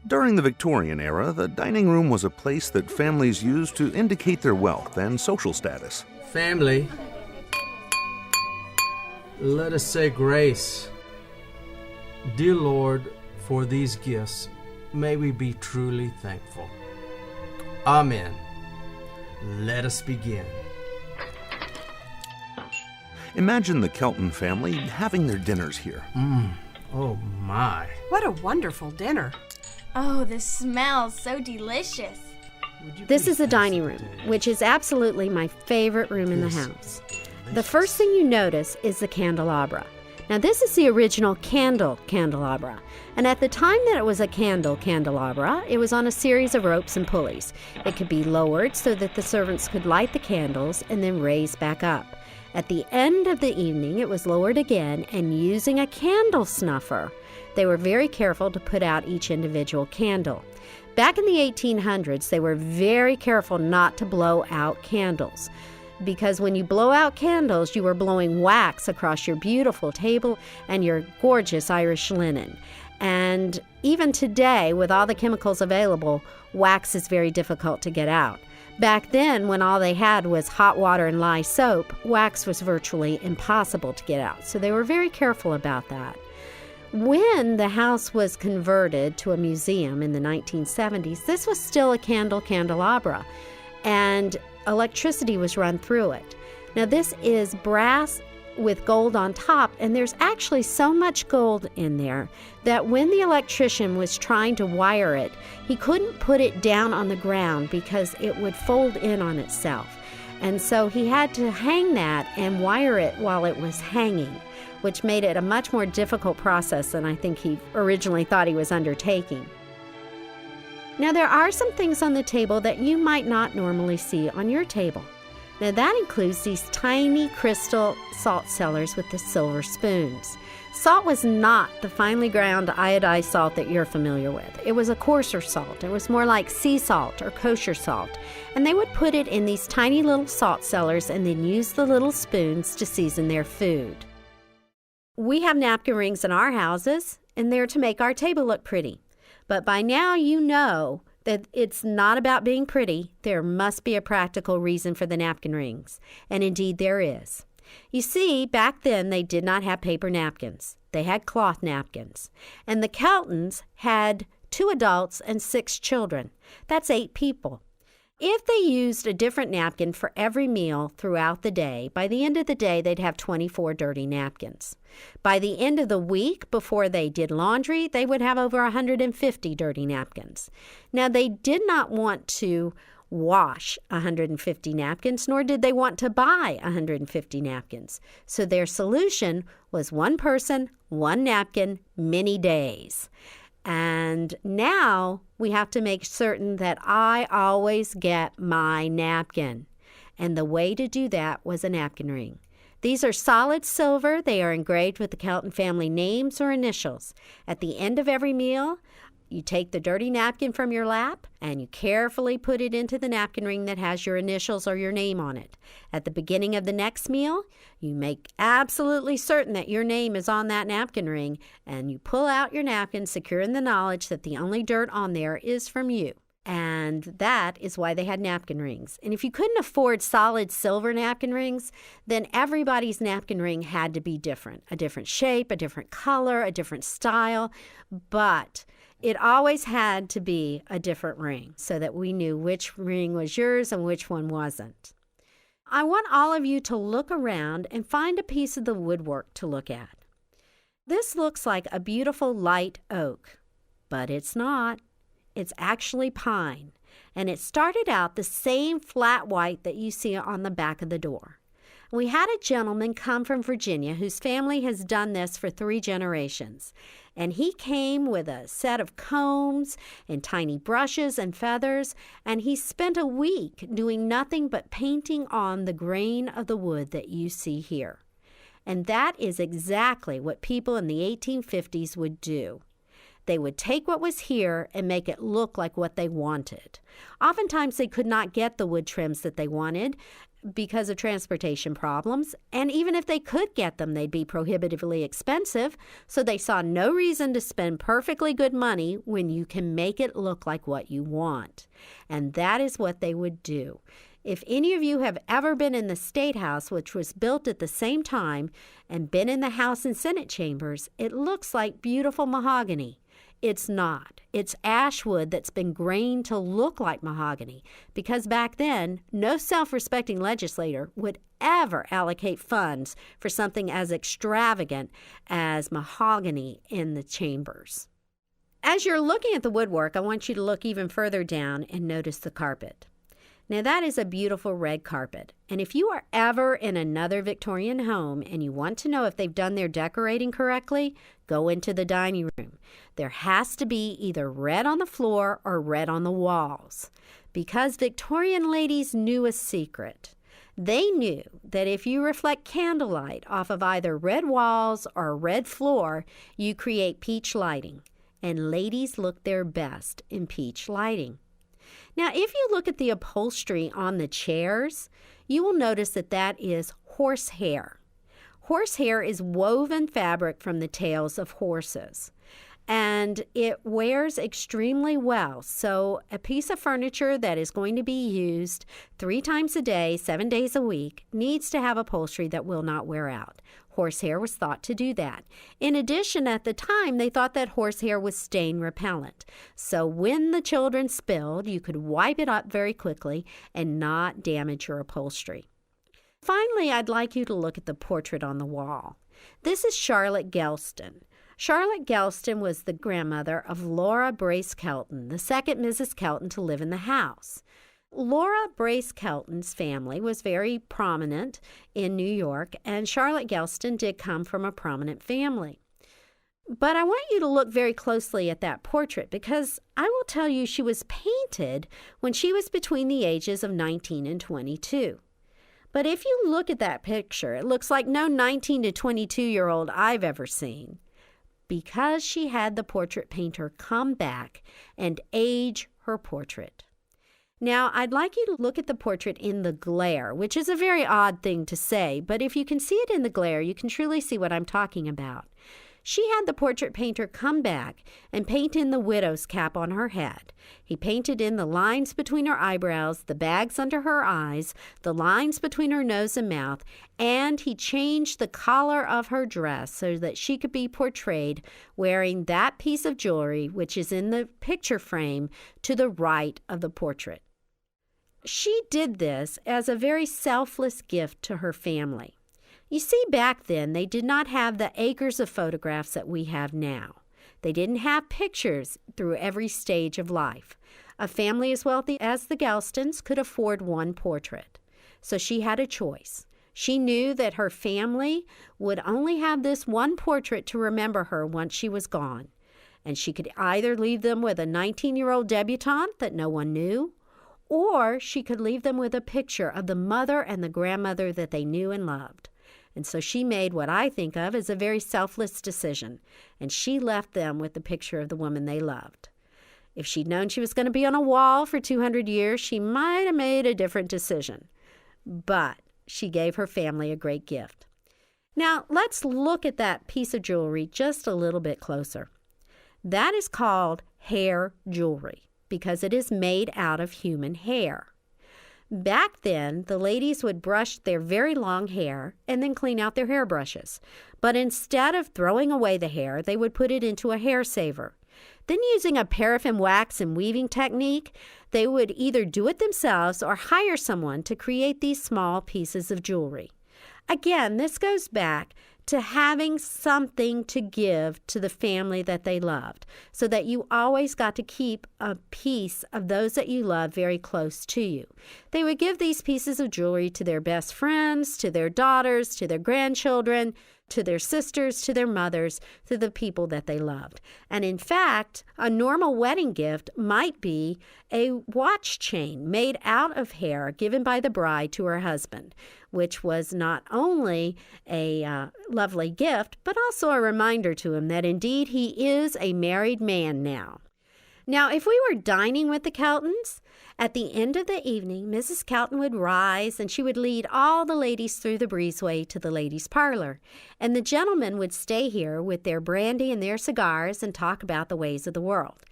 During the Victorian era, the dining room was a place that families used to indicate their wealth and social status. Family, let us say grace. Dear Lord, for these gifts, may we be truly thankful. Amen. Let us begin. Imagine the Kelton family having their dinners here. Oh my. What a wonderful dinner. Oh, this smells so delicious. This is the dining room, which is absolutely my favorite room in the house. The first thing you notice is the candelabra. Now, this is the original candelabra, and at the time that it was a candelabra, it was on a series of ropes and pulleys. It could be lowered so that the servants could light the candles and then raise back up. At the end of the evening, it was lowered again, and using a candle snuffer, they were very careful to put out each individual candle. Back in the 1800s, they were very careful not to blow out candles, because when you blow out candles, you were blowing wax across your beautiful table and your gorgeous Irish linen. And even today, with all the chemicals available, wax is very difficult to get out. Back then, when all they had was hot water and lye soap, wax was virtually impossible to get out. So they were very careful about that. When the house was converted to a museum in the 1970s, this was still a candelabra, and electricity was run through it. Now, this is brass with gold on top, and there's actually so much gold in there that when the electrician was trying to wire it, he couldn't put it down on the ground because it would fold in on itself. And so he had to hang that and wire it while it was hanging, which made it a much more difficult process than I think he originally thought he was undertaking. Now, there are some things on the table that you might not normally see on your table. Now, that includes these tiny crystal salt cellars with the silver spoons. Salt was not the finely ground iodized salt that you're familiar with. It was a coarser salt. It was more like sea salt or kosher salt. And they would put it in these tiny little salt cellars and then use the little spoons to season their food. We have napkin rings in our houses, and they're to make our table look pretty. But by now you know that it's not about being pretty. There must be a practical reason for the napkin rings. And indeed there is. You see, back then they did not have paper napkins. They had cloth napkins. And the Keltons had 2 adults and 6 children. That's 8 people. If they used a different napkin for every meal throughout the day, by the end of the day, they'd have 24 dirty napkins. By the end of the week, before they did laundry, they would have over 150 dirty napkins. Now, they did not want to wash 150 napkins, nor did they want to buy 150 napkins. So their solution was 1 person, 1 napkin, many days. And now we have to make certain that I always get my napkin. And the way to do that was a napkin ring. These are solid silver. They are engraved with the Kelton family names or initials. At the end of every meal, you take the dirty napkin from your lap and you carefully put it into the napkin ring that has your initials or your name on it. At the beginning of the next meal, you make absolutely certain that your name is on that napkin ring, and you pull out your napkin, secure in the knowledge that the only dirt on there is from you. And that is why they had napkin rings. And if you couldn't afford solid silver napkin rings, then everybody's napkin ring had to be different. A different shape, a different color, a different style. But it always had to be a different ring so that we knew which ring was yours and which one wasn't. I want all of you to look around and find a piece of the woodwork to look at. This looks like a beautiful light oak, but it's not. It's actually pine, and it started out the same flat white that you see on the back of the door. We had a gentleman come from Virginia whose family has done this for 3 generations, and he came with a set of combs and tiny brushes and feathers, and he spent a week doing nothing but painting on the grain of the wood that you see here. And that is exactly what people in the 1850s would do. They would take what was here and make it look like what they wanted. Oftentimes, they could not get the wood trims that they wanted, because of transportation problems, and even if they could get them, they'd be prohibitively expensive, so they saw no reason to spend perfectly good money when you can make it look like what you want. And that is what they would do. If any of you have ever been in the State House, which was built at the same time, and been in the House and Senate chambers, it looks like beautiful mahogany. It's not. It's ash wood that's been grained to look like mahogany, because back then, no self-respecting legislator would ever allocate funds for something as extravagant as mahogany in the chambers. As you're looking at the woodwork, I want you to look even further down and notice the carpet. Now, that is a beautiful red carpet. And if you are ever in another Victorian home and you want to know if they've done their decorating correctly, go into the dining room. There has to be either red on the floor or red on the walls, because Victorian ladies knew a secret. They knew that if you reflect candlelight off of either red walls or a red floor, you create peach lighting. And ladies look their best in peach lighting. Now, if you look at the upholstery on the chairs, you will notice that that is horsehair. Horsehair is woven fabric from the tails of horses, and it wears extremely well. So a piece of furniture that is going to be used 3 times a day, 7 days a week, needs to have upholstery that will not wear out. Horsehair was thought to do that. In addition, at the time, they thought that horsehair was stain repellent. So when the children spilled, you could wipe it up very quickly and not damage your upholstery. Finally, I'd like you to look at the portrait on the wall. This is Charlotte Gelston. Charlotte Gelston was the grandmother of Laura Brace Kelton, the second Mrs. Kelton to live in the house. Laura Brace Kelton's family was very prominent in New York, and Charlotte Gelston did come from a prominent family. But I want you to look very closely at that portrait, because I will tell you she was painted when she was between the ages of 19 and 22. But if you look at that picture, it looks like no 19 to 22-year-old I've ever seen, because she had the portrait painter come back and age her portrait. Now, I'd like you to look at the portrait in the glare, which is a very odd thing to say, but if you can see it in the glare, you can truly see what I'm talking about. She had the portrait painter come back and paint in the widow's cap on her head. He painted in the lines between her eyebrows, the bags under her eyes, the lines between her nose and mouth, and he changed the collar of her dress so that she could be portrayed wearing that piece of jewelry, which is in the picture frame, to the right of the portrait. She did this as a very selfless gift to her family. You see, back then, they did not have the acres of photographs that we have now. They didn't have pictures through every stage of life. A family as wealthy as the Gelstons could afford one portrait. So she had a choice. She knew that her family would only have this one portrait to remember her once she was gone. And she could either leave them with a 19-year-old debutante that no one knew, or she could leave them with a picture of the mother and the grandmother that they knew and loved. And so she made what I think of as a very selfless decision, and she left them with the picture of the woman they loved. If she'd known she was going to be on a wall for 200 years, she might have made a different decision. But she gave her family a great gift. Now, let's look at that piece of jewelry just a little bit closer. That is called hair jewelry, because it is made out of human hair. Back then, the ladies would brush their very long hair and then clean out their hairbrushes. But instead of throwing away the hair, they would put it into a hair saver. Then, using a paraffin wax and weaving technique, they would either do it themselves or hire someone to create these small pieces of jewelry. Again, this goes back to having something to give to the family that they loved, so that you always got to keep a piece of those that you love very close to you. They would give these pieces of jewelry to their best friends, to their daughters, to their grandchildren, to their sisters, to their mothers, to the people that they loved. And in fact, a normal wedding gift might be a watch chain made out of hair given by the bride to her husband, which was not only a lovely gift, but also a reminder to him that indeed he is a married man now. Now, if we were dining with the Keltons, at the end of the evening, Mrs. Kelton would rise and she would lead all the ladies through the breezeway to the ladies' parlor. And the gentlemen would stay here with their brandy and their cigars and talk about the ways of the world.